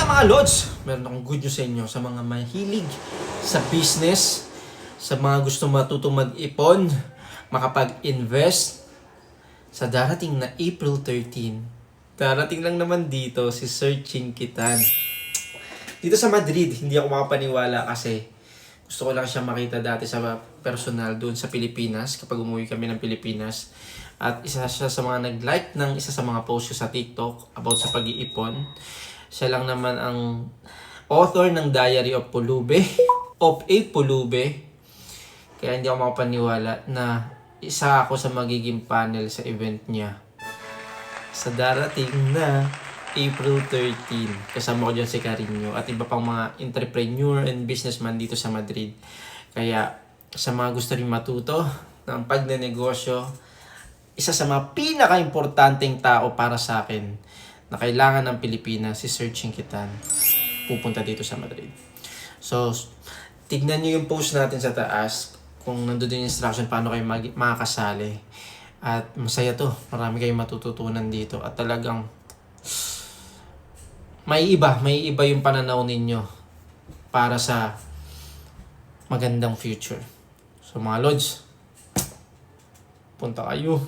nga mga Lods, meron akong good news sa inyo sa mga mahilig sa business, sa mga gusto matutong mag-ipon, makapag-invest sa darating na April 13. Darating lang naman dito si Sir Chinkitan. Dito sa Madrid, hindi ako makapaniwala kasi gusto ko lang siya makita dati sa personal doon sa Pilipinas kapag umuwi kami ng Pilipinas. At isa siya sa mga nag-like ng isa sa mga posts ko sa TikTok about sa pag-iipon. Siya lang naman ang author ng Diary of Pulube, of a Pulube. Kaya hindi ako makapaniwala na isa ako sa magiging panel sa event niya sa darating na April 13. Kasama ko dyan si Carino at iba pang mga entrepreneur and businessman dito sa Madrid. Kaya sa mga gusto rin matuto ng pagnenegosyo, isa sa mga pinaka-importanteng tao para sa akin na kailangan ng Pilipinas, si Sir Chinkitan, pupunta dito sa Madrid. So, tignan nyo yung post natin sa taas kung nandun yung instruction paano kayo makakasali. At masaya to. Marami kayong matututunan dito. At talagang may iba yung pananaw ninyo para sa magandang future. So mga Lods, punta kayo.